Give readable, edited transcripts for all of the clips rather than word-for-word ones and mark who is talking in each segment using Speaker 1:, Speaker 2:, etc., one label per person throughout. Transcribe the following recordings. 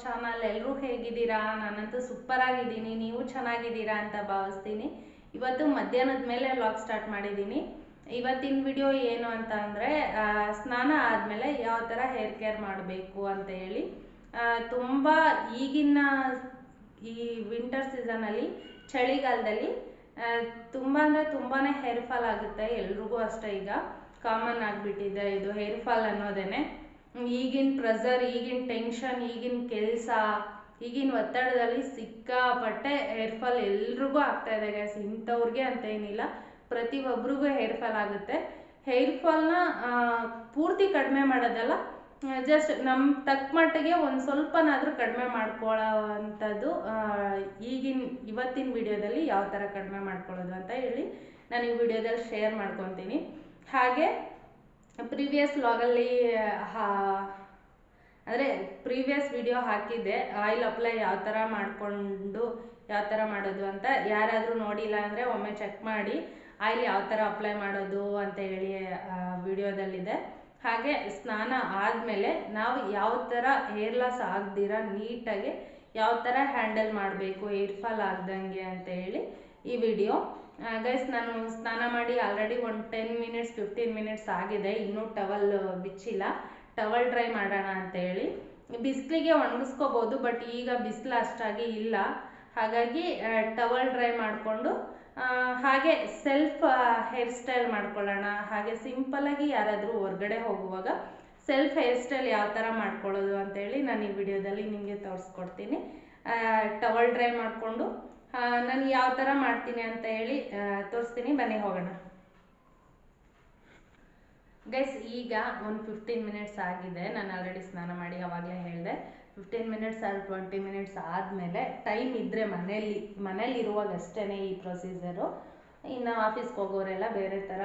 Speaker 1: Channel. ಎಲ್ಲರೂ ಹೇಗಿದ್ದೀರಾ? ನಾನಂತೂ ಸೂಪರ್ ಆಗಿದ್ದೀನಿ, ನೀವು ಚೆನ್ನಾಗಿದ್ದೀರಾ ಅಂತ ಭಾವಿಸ್ತೀನಿ. ಇವತ್ತು ಮಧ್ಯಾಹ್ನದ ಮೇಲೆ ವ್ಲಾಗ್ ಸ್ಟಾರ್ಟ್ ಮಾಡಿದ್ದೀನಿ. ಇವತ್ತಿನ ವಿಡಿಯೋ ಏನು ಅಂತ ಅಂದರೆ, ಸ್ನಾನ ಆದಮೇಲೆ ಯಾವ ಥರ ಹೇರ್ ಕೇರ್ ಮಾಡಬೇಕು ಅಂತ ಹೇಳಿ. ತುಂಬ ಈಗಿನ ಈ ವಿಂಟರ್ ಸೀಸನಲ್ಲಿ, ಚಳಿಗಾಲದಲ್ಲಿ ತುಂಬ ಅಂದರೆ ತುಂಬಾ ಹೇರ್ ಫಾಲ್ ಆಗುತ್ತೆ. ಎಲ್ರಿಗೂ ಅಷ್ಟೇ, ಈಗ ಕಾಮನ್ ಆಗಿಬಿಟ್ಟಿದೆ ಇದು ಹೇರ್ ಫಾಲ್ ಅನ್ನೋದೇನೆ. ಈಗಿನ ಪ್ರೆಸರ್, ಈಗಿನ ಟೆನ್ಷನ್, ಈಗಿನ ಕೆಲಸ, ಈಗಿನ ಒತ್ತಡದಲ್ಲಿ ಸಿಕ್ಕಾಪಟ್ಟೆ ಹೇರ್ ಫಾಲ್ ಎಲ್ರಿಗೂ ಆಗ್ತಾ ಇದೆ ಗೈಸ್. ಇಂಥವ್ರಿಗೆ ಅಂತ ಏನಿಲ್ಲ, ಪ್ರತಿಯೊಬ್ಬರಿಗೂ ಹೇರ್ ಫಾಲ್ ಆಗುತ್ತೆ. ಹೇರ್ ಫಾಲ್ನ ಪೂರ್ತಿ ಕಡಿಮೆ ಮಾಡೋದಲ್ಲ, ಜಸ್ಟ್ ನಮ್ಮ ತಕ್ಕ ಮಟ್ಟಿಗೆ ಒಂದು ಸ್ವಲ್ಪನಾದರೂ ಕಡಿಮೆ ಮಾಡ್ಕೊಳ್ಳೋ ಅಂಥದ್ದು ಇವತ್ತಿನ ವಿಡಿಯೋದಲ್ಲಿ ಯಾವ ಥರ ಕಡಿಮೆ ಮಾಡ್ಕೊಳ್ಳೋದು ಅಂತ ಹೇಳಿ ನಾನು ಈ ವಿಡಿಯೋದಲ್ಲಿ ಶೇರ್ ಮಾಡ್ಕೊತೀನಿ. ಹಾಗೆ ಪ್ರೀವಿಯಸ್ ವ್ಲಾಗಲ್ಲಿ ಅಂದರೆ ಪ್ರೀವಿಯಸ್ ವಿಡಿಯೋ ಹಾಕಿದ್ದೆ, ಆಯಿಲ್ ಅಪ್ಲೈ ಯಾವ ಥರ ಮಾಡಿಕೊಂಡು ಯಾವ ಥರ ಮಾಡೋದು ಅಂತ. ಯಾರಾದರೂ ನೋಡಿಲ್ಲ ಅಂದರೆ ಒಮ್ಮೆ ಚೆಕ್ ಮಾಡಿ, ಆಯಿಲ್ ಯಾವ ಥರ ಅಪ್ಲೈ ಮಾಡೋದು ಅಂತ ಹೇಳಿ ವಿಡಿಯೋದಲ್ಲಿದೆ. ಹಾಗೆ ಸ್ನಾನ ಆದಮೇಲೆ ನಾವು ಯಾವ ಥರ ಹೇರ್ ಲಾಸ್ ಆಗದಿರ ನೀಟಾಗಿ ಯಾವ ಥರ ಹ್ಯಾಂಡಲ್ ಮಾಡಬೇಕು ಹೇರ್ ಫಾಲ್ ಆಗ್ದಂಗೆ ಅಂತ ಹೇಳಿ ಈ ವಿಡಿಯೋ. ಗೈಸ್, ನಾನು ಸ್ನಾನ ಮಾಡಿ ಆಲ್ರೆಡಿ ಒಂದು 10 ಮಿನಿಟ್ಸ್ 15 ಮಿನಿಟ್ಸ್ ಆಗಿದೆ. ಇನ್ನೂ ಟವಲ್ ಬಿಚ್ಚಿಲ್ಲ. ಟವಲ್ ಡ್ರೈ ಮಾಡೋಣ ಅಂತ ಹೇಳಿ. ಬಿಸಿಲಿಗೆ ಒಣಗಿಸ್ಕೋಬೋದು, ಬಟ್ ಈಗ ಬಿಸಿಲು ಅಷ್ಟಾಗಿ ಇಲ್ಲ. ಹಾಗಾಗಿ ಟವಲ್ ಡ್ರೈ ಮಾಡಿಕೊಂಡು ಹಾಗೆ ಸೆಲ್ಫ್ ಹೇರ್ ಸ್ಟೈಲ್ ಮಾಡ್ಕೊಳ್ಳೋಣ. ಹಾಗೆ ಸಿಂಪಲ್ಲಾಗಿ ಯಾರಾದರೂ ಹೊರಗಡೆ ಹೋಗುವಾಗ ಸೆಲ್ಫ್ ಹೇರ್ ಸ್ಟೈಲ್ ಯಾವ ಥರ ಮಾಡ್ಕೊಳ್ಳೋದು ಅಂತೇಳಿ ನಾನು ಈ ವಿಡಿಯೋದಲ್ಲಿ ನಿಮಗೆ ತೋರಿಸ್ಕೊಡ್ತೀನಿ. ಟವಲ್ ಡ್ರೈ ಮಾಡಿಕೊಂಡು ನಾನು ಯಾವ ಥರ ಮಾಡ್ತೀನಿ ಅಂತ ಹೇಳಿ ತೋರಿಸ್ತೀನಿ. ಬನ್ನಿ ಹೋಗೋಣ ಗೈಸ್. ಈಗ ಒಂದು 15 ಮಿನಿಟ್ಸ್ ಆಗಿದೆ. ನಾನು ಆಲ್ರೆಡಿ ಸ್ನಾನ ಮಾಡಿ ಆವಾಗಲೇ ಹೇಳಿದೆ. 15 ಮಿನಿಟ್ಸ್ ಆರ್ 20 ಮಿನಿಟ್ಸ್ ಆದಮೇಲೆ ಟೈಮ್ ಇದ್ದರೆ ಮನೇಲಿ ಇರುವಾಗ ಅಷ್ಟೇ ಈ ಪ್ರೊಸೀಜರು. ಇನ್ನು ಆಫೀಸ್ಗೆ ಹೋಗೋರೆಲ್ಲ ಬೇರೆ ಥರ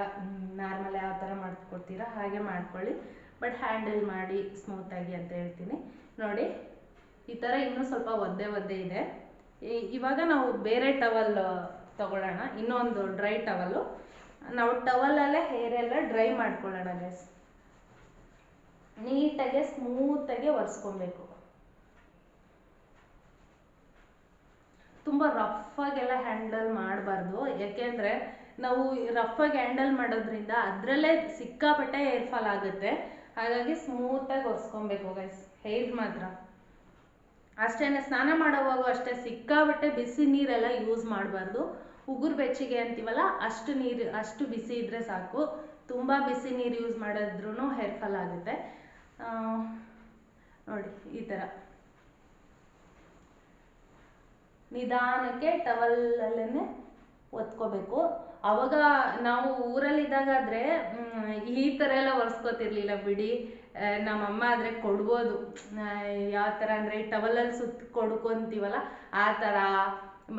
Speaker 1: ನಾರ್ಮಲ್ ಯಾವ ಥರ ಮಾಡ್ಕೊಡ್ತೀರಾ ಹಾಗೆ ಮಾಡ್ಕೊಳ್ಳಿ, ಬಟ್ ಹ್ಯಾಂಡಲ್ ಮಾಡಿ ಸ್ಮೂತಾಗಿ ಅಂತ ಹೇಳ್ತೀನಿ. ನೋಡಿ, ಈ ಥರ ಇನ್ನೂ ಸ್ವಲ್ಪ ಒದ್ದೆ ಇದೆ. ಇವಾಗ ನಾವು ಬೇರೆ ಟವಲ್ ತಗೊಳ್ಳೋಣ, ಇನ್ನೊಂದು ಡ್ರೈ ಟವಲ್ಲು. ನಾವು ಟವಲಲ್ಲೇ ಹೇರೆಲ್ಲ ಡ್ರೈ ಮಾಡ್ಕೊಳ್ಳೋಣ ಗೈಸ್. ನೀಟಾಗಿ ಸ್ಮೂತಾಗಿ ಒರೆಸ್ಕೊಬೇಕು. ತುಂಬ ರಫಾಗೆಲ್ಲ ಹ್ಯಾಂಡಲ್ ಮಾಡಬಾರ್ದು, ಯಾಕೆಂದರೆ ನಾವು ರಫಾಗಿ ಹ್ಯಾಂಡಲ್ ಮಾಡೋದ್ರಿಂದ ಅದರಲ್ಲೇ ಸಿಕ್ಕಾಪಟ್ಟೆ ಹೇರ್ ಫಾಲ್ ಆಗುತ್ತೆ. ಹಾಗಾಗಿ ಸ್ಮೂತಾಗಿ ಒರೆಸ್ಕೊಬೇಕು ಗೈಸ್ ಹೇರ್ ಮಾತ್ರ. ಅಷ್ಟೇ, ಸ್ನಾನ ಮಾಡೋವಾಗ ಅಷ್ಟೇ ಸಿಕ್ಕಾಪಟ್ಟೆ ಬಿಸಿ ನೀರೆಲ್ಲ ಯೂಸ್ ಮಾಡಬಾರ್ದು. ಉಗುರು ಬೆಚ್ಚಗೆ ಅಂತೀವಲ್ಲ, ಅಷ್ಟು ಬಿಸಿ ಇದ್ದರೆ ಸಾಕು. ತುಂಬ ಬಿಸಿ ನೀರು ಯೂಸ್ ಮಾಡಿದ್ರೂ ಹೇರ್ ಫಾಲ್ ಆಗುತ್ತೆ. ನೋಡಿ, ಈ ಥರ ನಿಧಾನಕ್ಕೆ ಟವಲಲ್ಲೇ ಒತ್ಕೋಬೇಕು. ಆವಾಗ ನಾವು ಊರಲ್ಲಿದ್ದಾಗಾದರೆ ಈ ಥರ ಎಲ್ಲ ಒರೆಸ್ಕೋತಿರ್ಲಿಲ್ಲ ಬಿಡಿ. ನಮ್ಮಮ್ಮ ಆದರೆ ಕೊಡ್ಬೋದು, ಯಾವ ಥರ ಅಂದರೆ ಟವಲಲ್ಲಿ ಸುತ್ತ ಕೊಡ್ಕೊತೀವಲ್ಲ ಆ ಥರ.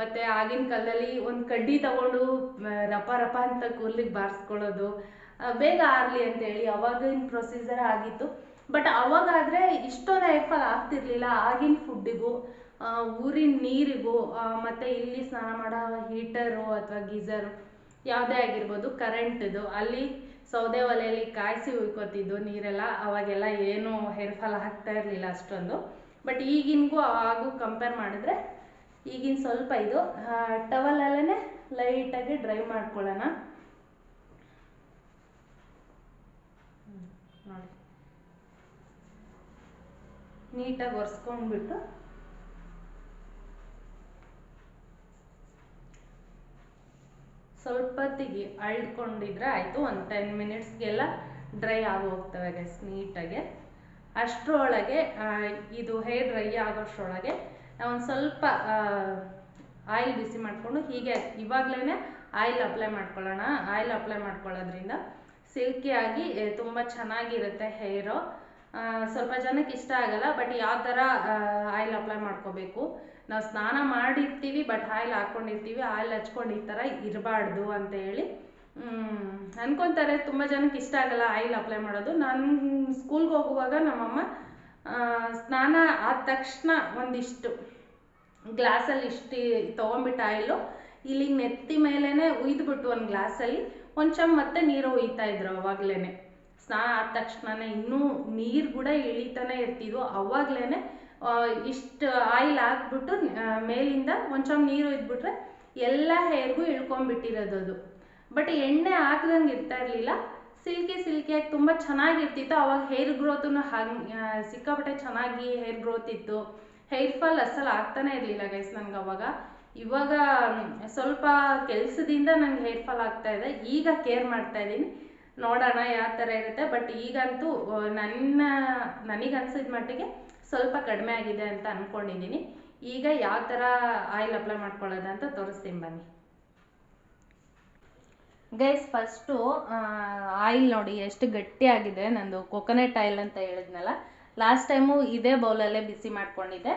Speaker 1: ಮತ್ತು ಆಗಿನ ಕಾಲದಲ್ಲಿ ಒಂದು ಕಡ್ಡಿ ತಗೊಂಡು ರಪ ಅಂತ ಕೂದಲಿಗೆ ಬಾರಿಸ್ಕೊಳ್ಳೋದು, ಬೇಗ ಆರಲಿ ಅಂತೇಳಿ ಅವಾಗಿನ ಪ್ರೊಸೀಜರ್ ಆಗಿತ್ತು. ಬಟ್ ಅವಾಗಾದರೆ ಇಷ್ಟೊಂದು ಹೇರ್ ಫಾಲ್ ಆಗ್ತಿರ್ಲಿಲ್ಲ. ಆಗಿನ ಫುಡ್ಡಿಗೂ ಊರಿನ ನೀರಿಗೂ ಮತ್ತು ಇಲ್ಲಿ ಸ್ನಾನ ಮಾಡೋ ಹೀಟರು ಅಥವಾ ಗೀಝರು ಯಾವುದೇ ಆಗಿರ್ಬೋದು, ಕರೆಂಟ್ದು, ಅಲ್ಲಿ ಸೌದೆ ಒಲೆಯಲ್ಲಿ ಕಾಯಿಸಿ ಉಯ್ಕೋತಿದ್ದು ನೀರೆಲ್ಲ. ಅವಾಗೆಲ್ಲ ಏನೂ ಹೇರ್ ಫಾಲ್ ಆಗ್ತಾ ಇರಲಿಲ್ಲ ಅಷ್ಟೊಂದು. ಬಟ್ ಈಗಿನಗೂ ಆಗೂ ಕಂಪೇರ್ ಮಾಡಿದ್ರೆ ಈಗಿನ ಸ್ವಲ್ಪ ಇದು ಟವಲಲ್ಲೇ ಲೈಟಾಗಿ ಡ್ರೈ ಮಾಡ್ಕೊಳ್ಳೋಣ. ನೋಡಿ, ನೀಟಾಗಿ ಒರೆಸ್ಕೊಂಡ್ಬಿಟ್ಟು ಸ್ವಲ್ಪ ಹೊತ್ತಿಗೆ ಅಳ್ಕೊಂಡಿದ್ರೆ ಆಯಿತು. ಒಂದು 10 ಮಿನಿಟ್ಸ್ಗೆಲ್ಲ ಡ್ರೈ ಆಗಿ ಹೋಗ್ತವೆ ಗೈಸ್ ನೀಟಾಗೆ. ಅಷ್ಟರೊಳಗೆ ಇದು ಹೇರ್ ಡ್ರೈ ಆಗೋಷ್ಟರೊಳಗೆ ನಾವು ಒಂದು ಸ್ವಲ್ಪ ಆಯಿಲ್ ಬಿಸಿ ಮಾಡಿಕೊಂಡು ಹೀಗೆ ಇವಾಗಲೇ ಆಯಿಲ್ ಅಪ್ಲೈ ಮಾಡ್ಕೊಳ್ಳೋಣ. ಆಯಿಲ್ ಅಪ್ಲೈ ಮಾಡ್ಕೊಳ್ಳೋದ್ರಿಂದ ಸಿಲ್ಕಿಯಾಗಿ ತುಂಬ ಚೆನ್ನಾಗಿರುತ್ತೆ ಹೇರು. ಸ್ವಲ್ಪ ಜನಕ್ಕೆ ಇಷ್ಟ ಆಗಲ್ಲ, ಬಟ್ ಯಾವ ಥರ ಆಯಿಲ್ ಅಪ್ಲೈ ಮಾಡ್ಕೋಬೇಕು, ನಾವು ಸ್ನಾನ ಮಾಡಿರ್ತೀವಿ ಬಟ್ ಆಯಿಲ್ ಹಾಕ್ಕೊಂಡಿರ್ತೀವಿ, ಆಯಿಲ್ ಹಚ್ಕೊಂಡು ಈ ಥರ ಇರಬಾರ್ದು ಅಂತ ಹೇಳಿ ಅನ್ಕೊತಾರೆ. ತುಂಬ ಜನಕ್ಕೆ ಇಷ್ಟ ಆಗಲ್ಲ ಆಯಿಲ್ ಅಪ್ಲೈ ಮಾಡೋದು. ನಾನು ಸ್ಕೂಲ್ಗೆ ಹೋಗುವಾಗ ನಮ್ಮಮ್ಮ ಸ್ನಾನ ಆದ ತಕ್ಷಣ ಒಂದಿಷ್ಟು ಗ್ಲಾಸಲ್ಲಿ ಇಷ್ಟು ತೊಗೊಂಬಿಟ್ಟು ಆಯಿಲು ಇಲ್ಲಿ ನೆತ್ತಿ ಮೇಲೇ ಉಯ್ದುಬಿಟ್ಟು ಒಂದು ಗ್ಲಾಸಲ್ಲಿ ಒಂದು ಚಮ್ ಮತ್ತೆ ನೀರು ಉಯ್ತಾಯಿದ್ರು. ಅವಾಗಲೇ ಸ್ನಾನ ಆದ ತಕ್ಷಣನೇ ಇನ್ನೂ ನೀರು ಕೂಡ ಇಳಿತಾನೆ ಇರ್ತಿದ್ವು. ಅವಾಗಲೇ ಇಷ್ಟು ಆಯಿಲ್ ಹಾಕ್ಬಿಟ್ಟು ಮೇಲಿಂದ ಒಂಚೂರು ನೀರು ಇದ್ಬಿಟ್ರೆ ಎಲ್ಲ ಹೇರ್ಗೂ ಇಳ್ಕೊಂಡ್ಬಿಟ್ಟಿರೋದು ಅದು. ಬಟ್ ಎಣ್ಣೆ ಹಾಕ್ದಂಗೆ ಇರ್ತಾ ಇರಲಿಲ್ಲ, ಸಿಲ್ಕಿಯಾಗಿ ತುಂಬ ಚೆನ್ನಾಗಿರ್ತಿತ್ತು. ಅವಾಗ ಹೇರ್ ಗ್ರೋತು ಹಾಗೆ ಸಿಕ್ಕಾಪಟ್ಟೆ ಚೆನ್ನಾಗಿ ಹೇರ್ ಗ್ರೋತ್ ಇತ್ತು. ಹೇರ್ ಫಾಲ್ ಅಸಲು ಆಗ್ತಾನೆ ಇರಲಿಲ್ಲ ಗೈಸ್ ನನಗೆ ಅವಾಗ. ಇವಾಗ ಸ್ವಲ್ಪ ಕೆಲಸದಿಂದ ನಂಗೆ ಹೇರ್ ಫಾಲ್ ಆಗ್ತಾ ಇದೆ. ಈಗ ಕೇರ್ ಮಾಡ್ತಾ ಇದ್ದೀನಿ, ನೋಡೋಣ ಯಾವ ಥರ ಇರುತ್ತೆ. ಬಟ್ ಈಗಂತೂ ನನಗನ್ಸಿದ ಮಟ್ಟಿಗೆ ಸ್ವಲ್ಪ ಕಡಿಮೆ ಆಗಿದೆ ಅಂತ ಅಂದ್ಕೊಂಡಿದ್ದೀನಿ. ಈಗ ಯಾವ ಥರ ಆಯಿಲ್ ಅಪ್ಲೈ ಮಾಡ್ಕೊಳ್ಳೋದು ಅಂತ ತೋರಿಸ್ತೀನಿ ಬನ್ನಿ ಗೈಸ್. ಫಸ್ಟು ಆಯಿಲ್ ನೋಡಿ ಎಷ್ಟು ಗಟ್ಟಿಯಾಗಿದೆ. ನಂದು ಕೊಕೊನಟ್ ಆಯಿಲ್ ಅಂತ ಹೇಳಿದ್ನಲ್ಲ, ಲಾಸ್ಟ್ ಟೈಮು ಇದೇ ಬೌಲಲ್ಲೇ ಬಿಸಿ ಮಾಡ್ಕೊಂಡಿದ್ದೆ.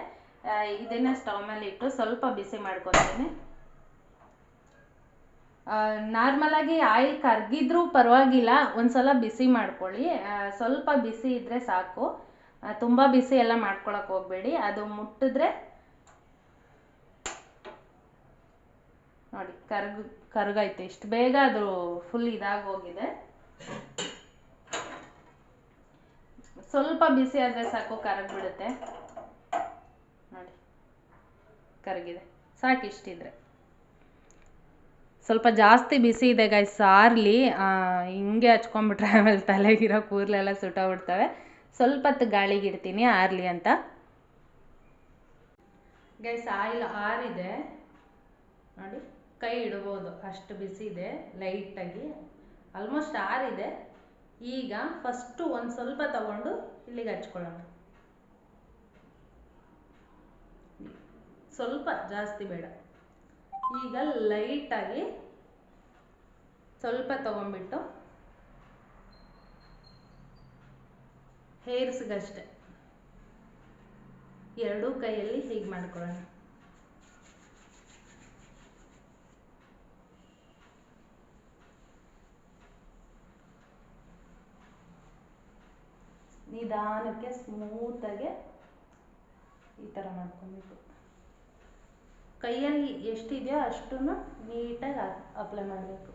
Speaker 1: ಇದನ್ನು ಸ್ಟವ್ ಮೇಲೆ ಇಟ್ಟು ಸ್ವಲ್ಪ ಬಿಸಿ ಮಾಡ್ಕೊತೀನಿ. ನಾರ್ಮಲಾಗಿ ಆಯಿಲ್ ಕರ್ಗಿದ್ರೂ ಪರವಾಗಿಲ್ಲ, ಒಂದ್ಸಲ ಬಿಸಿ ಮಾಡ್ಕೊಳ್ಳಿ. ಸ್ವಲ್ಪ ಬಿಸಿ ಇದ್ದರೆ ಸಾಕು, ತುಂಬ ಬಿಸಿ ಎಲ್ಲ ಮಾಡ್ಕೊಳಕ್ಕೆ ಹೋಗಬೇಡಿ. ಅದು ಮುಟ್ಟಿದ್ರೆ ನೋಡಿ ಕರ್ಗೈತೆ. ಇಷ್ಟು ಬೇಗ ಅದು ಫುಲ್ ಇದಾಗೋಗಿದೆ. ಸ್ವಲ್ಪ ಬಿಸಿ ಆದರೆ ಸಾಕು, ಕರಗ್ಬಿಡುತ್ತೆ ನೋಡಿ. ಕರಗಿದೆ ಸಾಕು. ಇಷ್ಟಿದ್ರೆ ಸ್ವಲ್ಪ ಜಾಸ್ತಿ ಬಿಸಿ ಇದೆ ಗೈಸ್. ಸಾರ್ಲಿ ಹಿಂಗೆ ಹಚ್ಕೊಂಡ್ಬಿಟ್ರೆ ಆಮೇಲೆ ತಲೆಗಿರೋ ಕೂದಲೆಲ್ಲ ಸುಟ್ಟೋಗ್ಬಿಡ್ತವೆ. ಸ್ವಲ್ಪ ಹೊತ್ತು ಗಾಳಿಗಿಡ್ತೀನಿ ಆರ್ಲಿ ಅಂತ. ಗೈಸ್ ಆಯಿಲ್ ಆರಿದೆ ನೋಡಿ, ಕೈ ಇಡ್ಬೋದು ಅಷ್ಟು ಬಿಸಿ ಇದೆ. ಲೈಟಾಗಿ ಆಲ್ಮೋಸ್ಟ್ ಆರಿದೆ. ಈಗ ಫಸ್ಟು ಒಂದು ಸ್ವಲ್ಪ ತಗೊಂಡು ಇಲ್ಲಿಗೆ ಹಚ್ಕೊಳ್ಳೋಣ. ಸ್ವಲ್ಪ, ಜಾಸ್ತಿ ಬೇಡ. ಈಗ ಲೈಟಾಗಿ ಸ್ವಲ್ಪ ತಗೊಂಡ್ಬಿಟ್ಟು ಹೇರ್ಸ್ಗಷ್ಟೆ ಎರಡೂ ಕೈಯಲ್ಲಿ ಹೀಗೆ ಮಾಡ್ಕೊಳ್ಳೋಣ. ನಿಧಾನಕ್ಕೆ ಸ್ಮೂತಾಗೆ ಈ ಥರ ಮಾಡ್ಕೊಬೇಕು. ಕೈಯಲ್ಲಿ ಎಷ್ಟಿದೆಯೋ ಅಷ್ಟನ್ನು ನೀಟಾಗಿ ಅಪ್ಲೈ ಮಾಡಬೇಕು.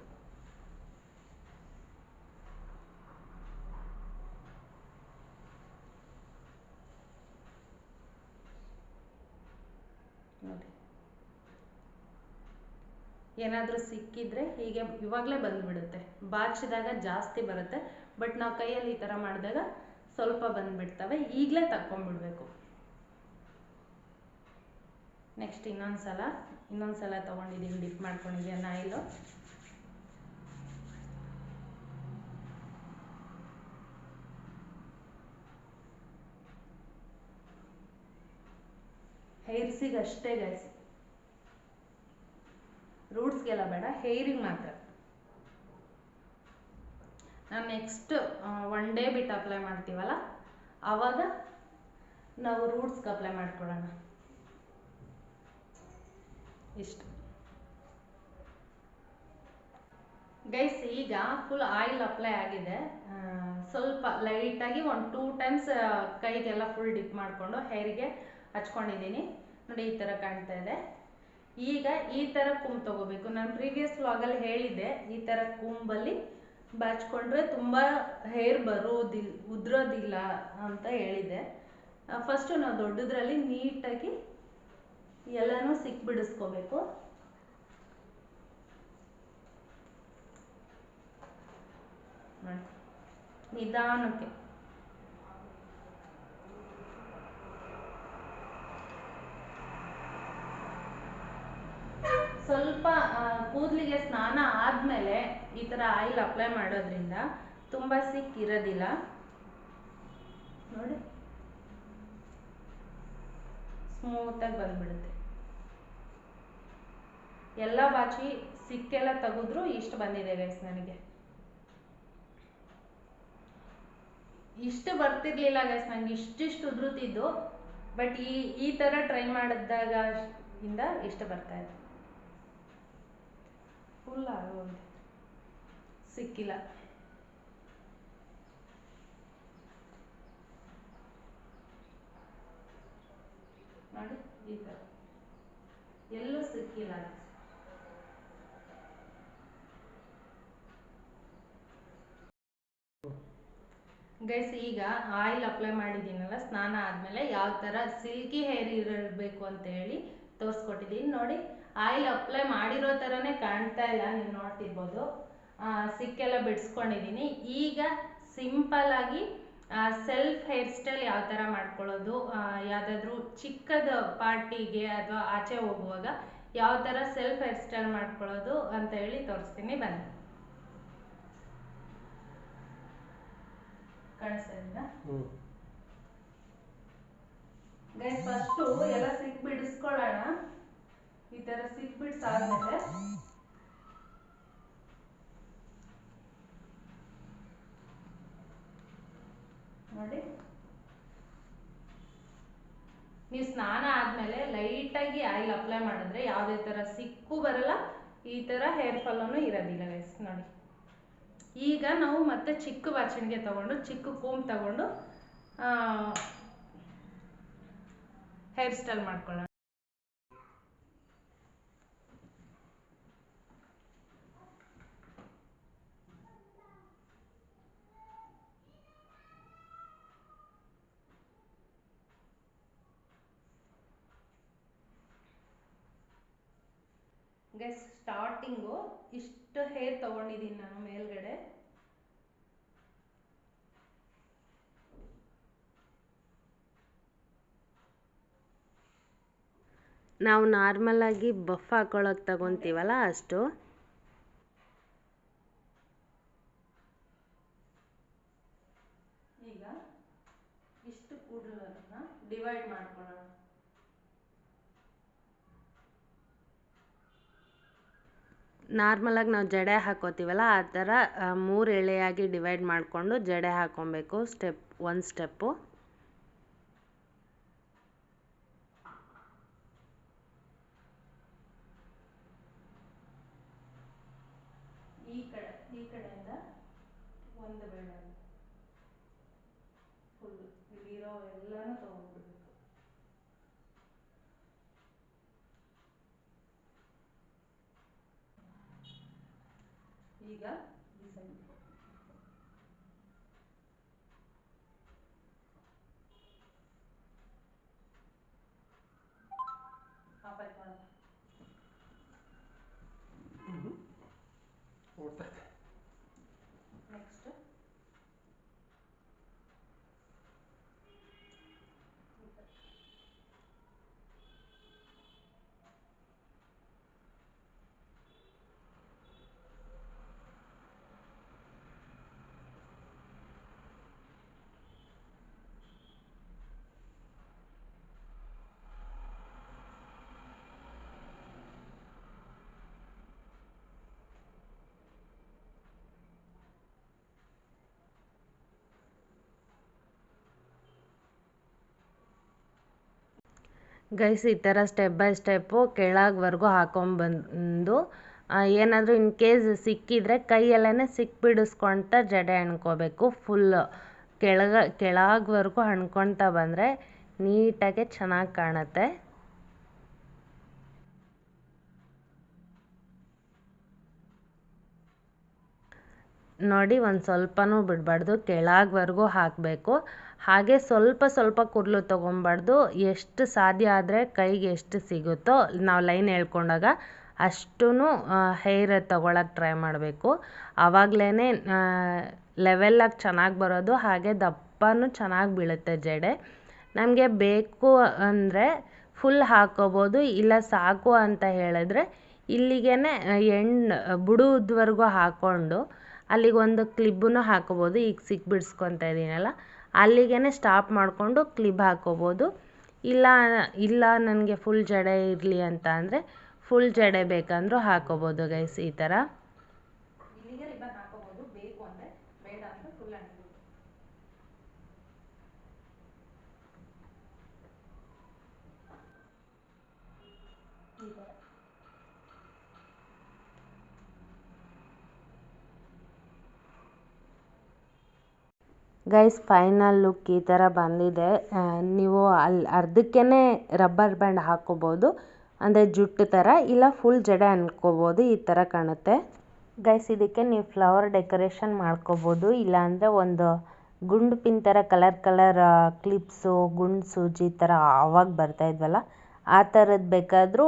Speaker 1: ನೋಡಿ, ಏನಾದರೂ ಸಿಕ್ಕಿದ್ರೆ ಹೀಗೆ ಇವಾಗಲೇ ಬಂದುಬಿಡುತ್ತೆ. ಬಾಚಿದಾಗ ಜಾಸ್ತಿ ಬರುತ್ತೆ, ಬಟ್ ನಾವು ಕೈಯಲ್ಲಿ ಈ ಥರ ಮಾಡಿದಾಗ ಸ್ವಲ್ಪ ಬಂದುಬಿಡ್ತವೆ. ಈಗಲೇ ತಕ್ಕೊಂಬಿಡ್ಬೇಕು. ನೆಕ್ಸ್ಟ್ ಇನ್ನೊಂದು ಸಲ ತೊಗೊಂಡಿದ್ದೀನಿ, ಡಿಪ್ ಮಾಡ್ಕೊಂಡಿದ್ದೀನಿ ಆಯಿಲು. ಹೇರ್ಸಿಗೆ ಅಷ್ಟೇ ಗೈಸ್, ರೂಟ್ಸ್ಗೆಲ್ಲ ಬೇಡ, ಹೇರಿಗೆ ಮಾತ್ರ. ನಾನು ನೆಕ್ಸ್ಟ್ ಒನ್ ಡೇ ಬಿಟ್ಟು ಅಪ್ಲೈ ಮಾಡ್ತೀವಲ್ಲ, ಆವಾಗ ನಾವು ರೂಟ್ಸ್ಗೆ ಅಪ್ಲೈ ಮಾಡ್ಕೊಳ್ಳೋಣ. ಇಷ್ಟು ಗೈಸ್. ಈಗ ಫುಲ್ ಆಯಿಲ್ ಅಪ್ಲೈ ಆಗಿದೆ. ಸ್ವಲ್ಪ ಲೈಟಾಗಿ ಒಂದು 2 ಟೈಮ್ಸ್ ಕೈಗೆಲ್ಲ ಫುಲ್ ಡಿಪ್ ಮಾಡಿಕೊಂಡು ಹೇರಿಗೆ ಹಚ್ಕೊಂಡಿದ್ದೀನಿ ನೋಡಿ. ಈ ಥರ ಕಾಣ್ತಾ ಇದೆ. ಈಗ ಈ ಥರ ಕೂಮ್ ತಗೋಬೇಕು. ನಾನು ಪ್ರೀವಿಯಸ್ ವ್ಲಾಗಲ್ಲಿ ಹೇಳಿದ್ದೆ, ಈ ಥರ ಕೂಂಬಲ್ಲಿ ಬಾಚ್ಕೊಂಡ್ರೆ ತುಂಬ ಹೇರ್ ಉದ್ರೋದಿಲ್ಲ ಅಂತ ಹೇಳಿದ್ದೆ. ಫಸ್ಟು ನಾವು ದೊಡ್ಡದ್ರಲ್ಲಿ ನೀಟಾಗಿ ಎಲ್ಲನೂ ಸಿಕ್ಬಿಡಿಸ್ಕೋಬೇಕು. ನಿಧಾನಕ್ಕೆ ಸ್ವಲ್ಪ ಕೂದಲಿಗೆ ಸ್ನಾನ ಆದಮೇಲೆ ಈ ಥರ ಆಯಿಲ್ ಅಪ್ಲೈ ಮಾಡೋದ್ರಿಂದ ತುಂಬ ಸಿಕ್ಕಿರೋದಿಲ್ಲ ನೋಡಿ. ಸ್ಮೂತಾಗಿ ಬಂದ್ಬಿಡುತ್ತೆ. ಎಲ್ಲ ಬಾಚಿ ಸಿಕ್ಕೆಲ್ಲ ತೆಗೆದ್ರು ಇಷ್ಟು ಬಂದಿದೆ ಗೈಸ್. ನನಗೆ ಇಷ್ಟು ಬರ್ತಿರ್ಲಿಲ್ಲ ಗೈಸ್, ನನಗೆ ಇಷ್ಟಿಷ್ಟು ಉದುರುತ್ತಿದ್ದು. ಬಟ್ ಈ ಥರ ಟ್ರೈ ಮಾಡಿದಾಗ ಇಂದ ಇಷ್ಟು ಬರ್ತಾ ಇದೆ. ಫುಲ್ ಆಗೋಗಿದೆ, ಸಿಕ್ಕಿಲ್ಲ ನೋಡಿ. ಈ ಥರ ಎಲ್ಲೂ ಸಿಕ್ಕಿಲ್ಲ. ಗೈಸ್ ಈಗ ಆಯಿಲ್ ಅಪ್ಲೈ ಮಾಡಿದ್ದೀನಲ್ಲ ಸ್ನಾನ ಆದಮೇಲೆ ಯಾವ ಥರ ಸಿಲ್ಕಿ ಹೇರ್ ಇರಬೇಕು ಅಂತ ಹೇಳಿ ತೋರಿಸ್ಕೊಟ್ಟಿದ್ದೀನಿ ನೋಡಿ. ಆಯಿಲ್ ಅಪ್ಲೈ ಮಾಡಿರೋ ಥರನೇ ಕಾಣ್ತಾ ಇಲ್ಲ, ನೀವು ನೋಡ್ತಿರ್ಬೋದು. ಸಿಕ್ಕೆಲ್ಲ ಬಿಡಿಸ್ಕೊಂಡಿದ್ದೀನಿ. ಈಗ ಸಿಂಪಲ್ ಆಗಿ ಸೆಲ್ಫ್ ಹೇರ್ ಸ್ಟೈಲ್ ಯಾವ ಥರ ಮಾಡ್ಕೊಳ್ಳೋದು, ಯಾವುದಾದ್ರೂ ಚಿಕ್ಕದ ಪಾರ್ಟಿಗೆ ಅಥವಾ ಆಚೆ ಹೋಗುವಾಗ ಯಾವ ಥರ ಸೆಲ್ಫ್ ಹೇರ್ ಸ್ಟೈಲ್ ಮಾಡ್ಕೊಳ್ಳೋದು ಅಂತ ಹೇಳಿ ತೋರಿಸ್ತೀನಿ ಬನ್ನಿ. ಕಾಣಿಸ್ತಾ ಗೈಸ್, ಫಸ್ಟು ಎಲ್ಲ ಸಿಕ್ ಬಿಡಿಸ್ಕೊಳ್ಳೋಣ. ಈ ಥರ ಸಿಕ್ ಬಿಡಿಸಾದ್ಮೇಲೆ ನೋಡಿ, ನೀವು ಸ್ನಾನ ಆದಮೇಲೆ ಲೈಟಾಗಿ ಆಯಿಲ್ ಅಪ್ಲೈ ಮಾಡಿದ್ರೆ ಯಾವುದೇ ಥರ ಸಿಕ್ಕು ಬರಲ್ಲ, ಈ ಥರ ಹೇರ್ ಫಾಲೂ ಇರೋದಿಲ್ಲ ಗೈಸ್ ನೋಡಿ. ಈಗ ನಾವು ಮತ್ತೆ ಚಿಕ್ಕ ಬಾಚಣಿಗೆ ತಗೊಂಡು ಚಿಕ್ಕ ಕೂಮ್ ತಗೊಂಡು ಹೇರ್ ಸ್ಟೈಲ್ ಮಾಡ್ಕೊಳ್ಳೋಣ. ಗೈಸ್, ಸ್ಟಾರ್ಟಿಂಗು ಇಷ್ಟು ಹೇರ್ ತಗೊಂಡಿದ್ದೀನಿ ನಾನು ಮೇಲ್ಗಡೆ.
Speaker 2: ನಾವು ನಾರ್ಮಲ್ ಆಗಿ ಬಫ್ ಹಾಕೊಳ್ಳೋಕೆ ತಗೊಂತೀವಲ್ಲ ಅಷ್ಟು.
Speaker 1: ಈಗ ಇಷ್ಟು ಕೂದಲನ್ನ ಡಿವೈಡ್ ಮಾಡ್ಕೊಳ್ಳೋಣ.
Speaker 2: ನಾರ್ಮಲಾಗಿ ನಾವು ಜಡೆ ಹಾಕೋತೀವಲ್ಲ ಆ ಥರ 3 ಎಳೆಯಾಗಿ ಡಿವೈಡ್ ಮಾಡಿಕೊಂಡು ಜಡೆ ಹಾಕೊಬೇಕು, ಒಂದು ಸ್ಟೆಪ್ಪು.
Speaker 1: ಈ ಕಡೆಯಿಂದ ಒಂದು ಬೇಡ, ಫುಲ್ ಇಲ್ಲಿರೋ ಎಲ್ಲಾನು ತಗೊಂಡ್ಬಿಡ್ಬೇಕು. ಈಗ ಈ ಸೈಡ್ ಹಾಫ್ ಆಯ್ತು. ನೆಕ್ಸ್ಟ್
Speaker 2: ಗೈಸ್, ಈ ಥರ ಸ್ಟೆಪ್ ಬೈ ಸ್ಟೆಪ್ಪು ಕೆಳಗ್ವರೆಗೂ ಹಾಕೊಂಬಂದು ಏನಾದರೂ ಇನ್ ಕೇಸ್ ಸಿಕ್ಕಿದ್ರೆ ಕೈಯಲ್ಲೇ ಸಿಕ್ಬಿಡಿಸ್ಕೊಳ್ತಾ ಜಡೆ ಹಣ್ಕೋಬೇಕು. ಫುಲ್ ಕೆಳಗ್ವರೆಗೂ ಹಣ್ಕೊಳ್ತಾ ಬಂದರೆ ನೀಟಾಗಿ ಚೆನ್ನಾಗಿ ಕಾಣುತ್ತೆ ನೋಡಿ. ಒಂದು ಸ್ವಲ್ಪನೂ ಬಿಡಬಾರ್ದು, ಕೆಳಗ್ವರೆಗೂ ಹಾಕಬೇಕು. ಹಾಗೆ ಸ್ವಲ್ಪ ಸ್ವಲ್ಪ ಕೂದಲು ತೊಗೊಬಾರ್ದು. ಎಷ್ಟು ಸಾಧ್ಯ ಆದರೆ ಕೈಗೆ ಎಷ್ಟು ಸಿಗುತ್ತೋ ನಾವು ಲೈನ್ ಹೇಳ್ಕೊಂಡಾಗ ಅಷ್ಟೂ ಹೇರ್ ತೊಗೊಳಕ್ಕೆ ಟ್ರೈ ಮಾಡಬೇಕು. ಆವಾಗಲೇ ಲೆವೆಲಾಗಿ ಚೆನ್ನಾಗಿ ಬರೋದು, ಹಾಗೆ ದಪ್ಪನೂ ಚೆನ್ನಾಗಿ ಬೀಳುತ್ತೆ ಜಡೆ. ನಮಗೆ ಬೇಕು ಅಂದರೆ ಫುಲ್ ಹಾಕ್ಕೋಬೋದು, ಇಲ್ಲ ಸಾಕು ಅಂತ ಹೇಳಿದ್ರೆ ಇಲ್ಲಿಗೇ ಬುಡದವರೆಗೂ ಹಾಕ್ಕೊಂಡು ಅಲ್ಲಿಗೊಂದು ಕ್ಲಿಬ್ಬನ್ನು ಹಾಕೋಬೋದು. ಈಗ ಬಿಡಿಸ್ಕೊತಾ ಇದ್ದೀನಲ್ಲ ಅಲ್ಲಿಗೇ ಸ್ಟಾಪ್ ಮಾಡಿಕೊಂಡು ಕ್ಲಿಬ್ ಹಾಕೋಬೋದು. ಇಲ್ಲ ನನಗೆ ಫುಲ್ ಜಡೆ ಇರಲಿ ಅಂತ ಅಂದರೆ ಫುಲ್ ಜಡೆ ಬೇಕಂದ್ರೂ ಹಾಕೋಬೋದು ಗೈಸ್. ಈ ಥರ
Speaker 1: ಇಲ್ಲಿಗೆ ರಿಬ್ಬನ್ ಹಾಕೋಬೋದು, ಬೇಕು ಅಂದರೆ, ಬೇಡ ಅಂದರೆ ಫುಲ್ ಹಾಕೋಬೋದು. ಈ ಥರ
Speaker 2: ಗೈಸ್, ಫೈನಲ್ ಲುಕ್ ಈ ಥರ ಬಂದಿದೆ. ನೀವು ಅರ್ಧಕ್ಕೇ ರಬ್ಬರ್ ಬ್ಯಾಂಡ್ ಹಾಕ್ಕೋಬೋದು, ಅಂದರೆ ಜುಟ್ಟು ಥರ, ಇಲ್ಲ ಫುಲ್ ಜಡೆ ಅನ್ಕೋಬೋದು. ಈ ಥರ ಕಾಣುತ್ತೆ ಗೈಸ್. ಇದಕ್ಕೆ ನೀವು ಫ್ಲವರ್ ಡೆಕೋರೇಷನ್ ಮಾಡ್ಕೋಬೋದು, ಇಲ್ಲಾಂದರೆ ಒಂದು ಗುಂಡು ಪಿನ್ ಥರ ಕಲರ್ ಕ್ಲಿಪ್ಸು ಗುಂಡು ಸೂಜಿ ಥರ ಆವಾಗ ಬರ್ತಾಯಿದ್ವಲ್ಲ ಆ ಥರದ್ದು ಬೇಕಾದರೂ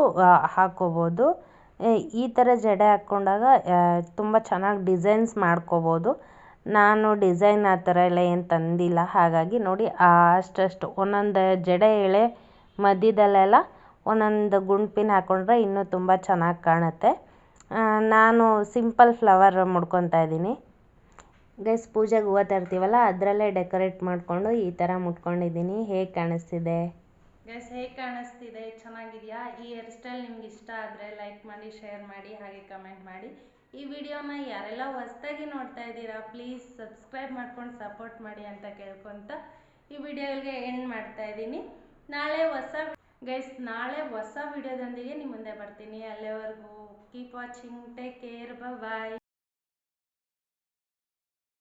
Speaker 2: ಹಾಕ್ಕೋಬೋದು. ಈ ಥರ ಜಡೆ ಹಾಕ್ಕೊಂಡಾಗ ತುಂಬ ಚೆನ್ನಾಗಿ ಡಿಸೈನ್ಸ್ ಮಾಡ್ಕೋಬೋದು. ನಾನು ಡಿಸೈನ್ ಆ ಥರ ಎಲ್ಲ ಏನು ತಂದಿಲ್ಲ, ಹಾಗಾಗಿ ನೋಡಿ ಅಷ್ಟಷ್ಟು ಒಂದೊಂದು ಜಡೆ ಎಳೆ ಮಧ್ಯದಲ್ಲೆಲ್ಲ ಒಂದೊಂದು ಗುಂಡು ಪಿನ್ ಹಾಕ್ಕೊಂಡ್ರೆ ಇನ್ನೂ ತುಂಬ ಚೆನ್ನಾಗಿ ಕಾಣುತ್ತೆ. ನಾನು ಸಿಂಪಲ್ ಫ್ಲವರ್ ಮುಡ್ಕೊತಾ ಇದ್ದೀನಿ ಗೈಸ್. ಪೂಜೆಗೆ ಹೂವು ತರ್ತೀವಲ್ಲ ಅದರಲ್ಲೇ ಡೆಕೋರೇಟ್ ಮಾಡಿಕೊಂಡು ಈ ಥರ ಮುಟ್ಕೊಂಡಿದ್ದೀನಿ. ಹೇಗೆ ಕಾಣಿಸ್ತಿದೆ
Speaker 1: ಗೈಸ್? ಹೇಗೆ ಕಾಣಿಸ್ತಿದೆ? ಚೆನ್ನಾಗಿದೆಯಾ? ಈ ಹೇರ್ ಸ್ಟೈಲ್ ನಿಮ್ಗೆ ಇಷ್ಟ ಆದರೆ ಲೈಕ್ ಮಾಡಿ, ಶೇರ್ ಮಾಡಿ, ಹಾಗೆ ಕಮೆಂಟ್ ಮಾಡಿ. ಈ ವಿಡಿಯೋನ ಯಾರೆಲ್ಲ ಹೊಸ್ದಾಗಿ ನೋಡ್ತಾ ಇದ್ದೀರಾ ಪ್ಲೀಸ್ ಸಬ್ಸ್ಕ್ರೈಬ್ ಮಾಡ್ಕೊಂಡು ಸಪೋರ್ಟ್ ಮಾಡಿ ಅಂತ ಕೇಳ್ಕೊತ ಈ ವಿಡಿಯೋಗೆ ಎಂಡ್ ಮಾಡ್ತಾ ಇದ್ದೀನಿ. ನಾಳೆ ಹೊಸ ವಿಡಿಯೋದೊಂದಿಗೆ ನಿಮ್ಮ ಮುಂದೆ ಬರ್ತೀನಿ. ಅಲ್ಲಿವರೆಗೂ ಕೀಪ್ ವಾಚಿಂಗ್, ಟೇಕ್ ಕೇರ್, ಬಾಯ್.